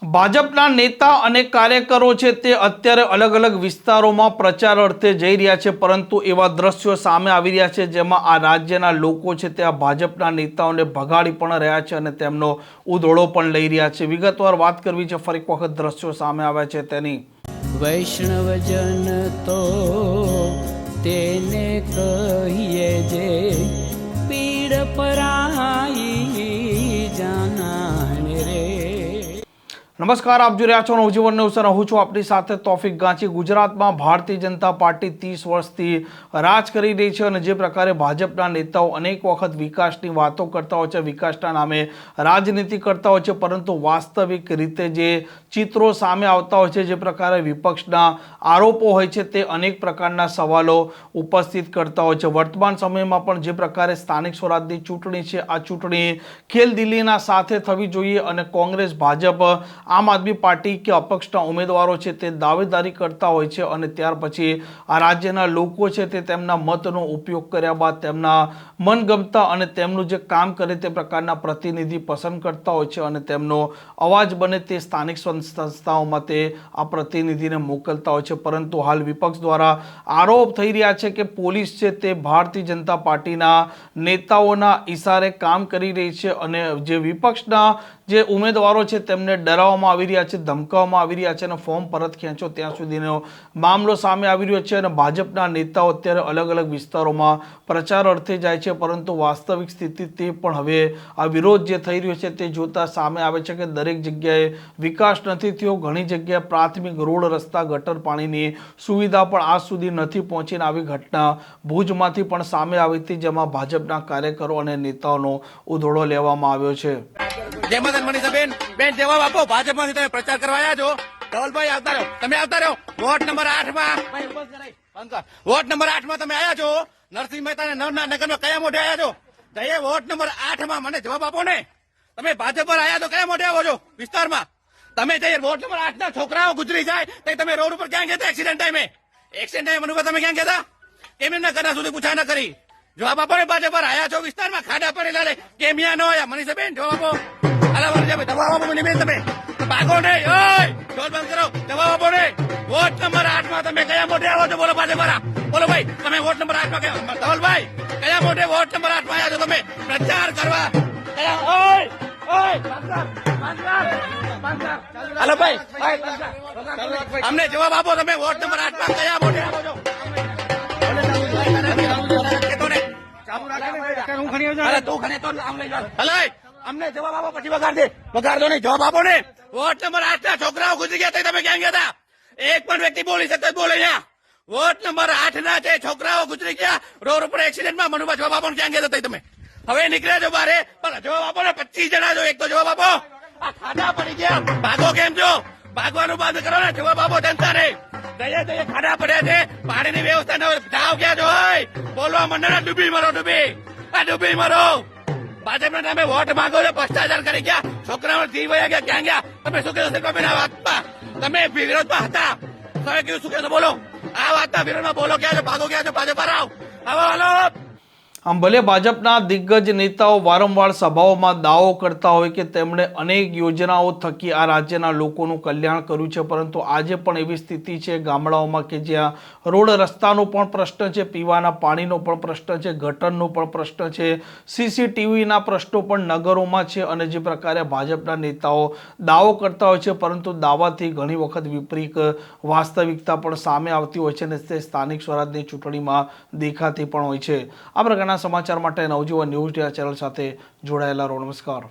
ભાજપના નેતા અને કાર્યકરો છે તે અત્યારે અલગ અલગ વિસ્તારોમાં પ્રચાર અર્થે જઈ રહ્યા છે, પરંતુ એવા દ્રશ્યો સામે આવી રહ્યા છે જેમાં આ રાજ્યના લોકો છે તે આ ભાજપના નેતાઓને ભગાડી પણ રહ્યા છે અને તેમનો ઉધોળો પણ લઈ રહ્યા છે. વિગતવાર વાત કરવી છે, ફરી એક વખત દ્રશ્યો સામે આવ્યા છે તેની. વૈષ્ણવજન તો તેને કહીએ જે પીડ પરાઈ જાનાને રે. નમસ્કાર, આપ જોઈ રહ્યા છો નવજીવન ન્યૂઝ. હું છું આપની સાથે તોફિક ગાંચી. ગુજરાતમાં ભારતીય જનતા પાર્ટી 30 વર્ષથી રાજ કરી રહી છે અને જે પ્રકારે ભાજપના નેતાઓ અનેક વખત વિકાસની વાતો કરતા હોય છે, વિકાસના નામે રાજનીતિ કરતા હોય છે, પરંતુ વાસ્તવિક રીતે જે ચિત્રો સામે આવતા હોય છે, જે પ્રકારે વિપક્ષના આરોપો હોય છે, તે અનેક પ્રકારના સવાલો ઉપસ્થિત કરતા હોય છે. વર્તમાન સમયમાં પણ જે પ્રકારે સ્થાનિક સ્વરાજની ચૂંટણી છે, આ ચૂંટણી ખેલદિલીના સાથે થવી જોઈએ અને કોંગ્રેસ, ભાજપ, આમ આદમી પાર્ટી કે અપક્ષના ઉમેદવારો છે તે દાવેદારી કરતા હોય છે અને ત્યાર પછી આ રાજ્યના લોકો છે તે તેમના મતનો ઉપયોગ કર્યા બાદ તેમના મનગમતા અને તેમનું જે કામ કરે તે પ્રકારના પ્રતિનિધિ પસંદ કરતા હોય છે અને તેમનો અવાજ બને તે સ્થાનિક સંસ્થાઓમાં તે આ પ્રતિનિધિને મોકલતા હોય છે. પરંતુ હાલ વિપક્ષ દ્વારા આરોપ થઈ રહ્યા છે કે પોલીસ છે તે ભારતીય જનતા પાર્ટીના નેતાઓના ઈશારે કામ કરી રહી છે અને જે વિપક્ષના જે ઉમેદવારો છે તેમને ડરાવવામાં આવી રહ્યા છે, ધમકાવવામાં આવી રહ્યા છે અને ફોર્મ પરત ખેંચો ત્યાં સુધીનો મામલો સામે આવી રહ્યો છે અને ભાજપના નેતાઓ અત્યારે અલગ અલગ વિસ્તારોમાં પ્રચાર અર્થે જાય છે, પરંતુ વાસ્તવિક સ્થિતિ તે પણ હવે આ વિરોધ જે થઈ રહ્યો છે તે જોતા સામે આવે છે કે દરેક જગ્યાએ વિકાસ નથી થયો. ઘણી જગ્યાએ પ્રાથમિક રોડ, રસ્તા, ગટર પાણીની સુવિધા પણ આજ સુધી નથી પહોંચીને આવી ઘટના ભુજમાંથી પણ સામે આવી હતી, જેમાં ભાજપના કાર્યકરો અને નેતાઓનો ઉધોળો લેવામાં આવ્યો છે. બેન જવાબ આપો. ભાજપમાંથી તમે પ્રચાર કરવા આવ્યા છો. ધવલભાઈ આવતા રહ્યો, તમે આવતા રહ્યો. વોર્ડ નંબર 8 માં વોર્ડ નંબર 8 માં તમે આવ્યા છો. નરસિંહ મહેતા નરના નગરમાં કયા મોઢે આવ્યા છો? જઈએ વોર્ડ નંબર 8 માં મને જવાબ આપો ને. તમે ભાજપ પર આવ્યા તો કયા મોઢે આવો છો વિસ્તારમાં? તમે જઈએ વોર્ડ નંબર 8 ના છોકરાઓ ગુજરી જાય તો તમે રોડ ઉપર ક્યાં ગયા એક્સિડન્ટ ટાઈમે? એક્સિડન્ટ ટાઈમે મનુભા તમે ક્યાં ગયા? કેમ એમના ઘરના સુધી પૂછા ન કરી? જવાબ આપો ને. ભાજપ પર આવ્યા છો વિસ્તારમાં ખાડા પડેલા કેમ યા ન આવ્યા? મનીષાબેન જવાબ આપો. જવાબ આપો મનીબેન. તમે ભાગો નહીં. ઢોલ બંધ કરો. જવાબ આપો ને. વોર્ડ નંબર 8 માં તમે કયા મોઢે આવો છો? બોલો ભાજપ વાળા, બોલો ભાઈ. તમે વોર્ડ નંબર 8 માં ધવલભાઈ કયા મોઢે વોર્ડ નંબર 8 માં આવ્યા છો તમે પ્રચાર કરવા? હાલો ભાઈ, અમને જવાબ આપો. તમે વોર્ડ નંબર 8 માં કયા મોઢે આવો છો? અમને જવાબ આપો, પછી વગાડો નહીં. જવાબ આપો ને. વોર્ડ નંબર 8 ના છોકરાઓ ગુજરી ગયા તમે ક્યાં ગયા હતા? એક પણ વ્યક્તિ બોલી શકતો બોલે અહીંયા. વોર્ડ નંબર 8 ના જે છોકરાઓ ગુજરી ગયા રોડ ઉપર એક્સિડન્ટમાં, મનુભા જવાબ આપો. ક્યાં ગયા હતા તમે? હવે નીકળ્યા છો બારે, પણ જવાબ આપો ને. 25 જણા છો, એક તો જવાબ આપો. આ ખાડા પડી ગયા, ભાગો કેમ છો? ભાગવાનું બંધ કરો ને. જવાબ આપો જનતાને. જઈએ ખાડા પડ્યા છે, પાણીની વ્યવસ્થા ન જાઓ. ક્યાં છો? બોલવા મંડળ ડૂબી મરો, ડૂબી ડૂબી મરો. ભાજપના નામે વોટ માંગો છો, ભ્રષ્ટાચાર કરી ગયા, છોકરાઓ જીવ વયા ગયા. ક્યાં ગયા? તમે શું કહેશો શિલ્પાબેન આ વાતમાં? તમે વિરોધમાં હતા, તમે કયું શું કહેશો? બોલો. આ વાતના વિરોધમાં બોલો. ક્યાં છો? ભાગો ક્યાં છો? ભાજપ પર આવો. હાલો. આમ ભલે ભાજપના દિગ્ગજ નેતાઓ વારંવાર સભાઓમાં દાવો કરતા હોય કે તેમણે અનેક યોજનાઓ થકી આ રાજ્યના લોકોનું કલ્યાણ કર્યું છે, પરંતુ આજે પણ એવી સ્થિતિ છે ગામડાઓમાં કે જ્યાં રોડ રસ્તાનો પણ પ્રશ્ન છે, પીવાના પાણીનો પણ પ્રશ્ન છે, ગટરનો પણ પ્રશ્ન છે, CCTVના પ્રશ્નો પણ નગરોમાં છે અને જે પ્રકારે ભાજપના નેતાઓ દાવો કરતા હોય છે, પરંતુ દાવાથી ઘણી વખત વિપરીત વાસ્તવિકતા પણ સામે આવતી હોય છે અને તે સ્થાનિક સ્વરાજની ચૂંટણીમાં દેખાતી પણ હોય છે. આ પ્રકારના સમાચાર માટે નવજીવન ન્યૂઝ ચેનલ સાથે જોડાયેલા રહો. નમસ્કાર.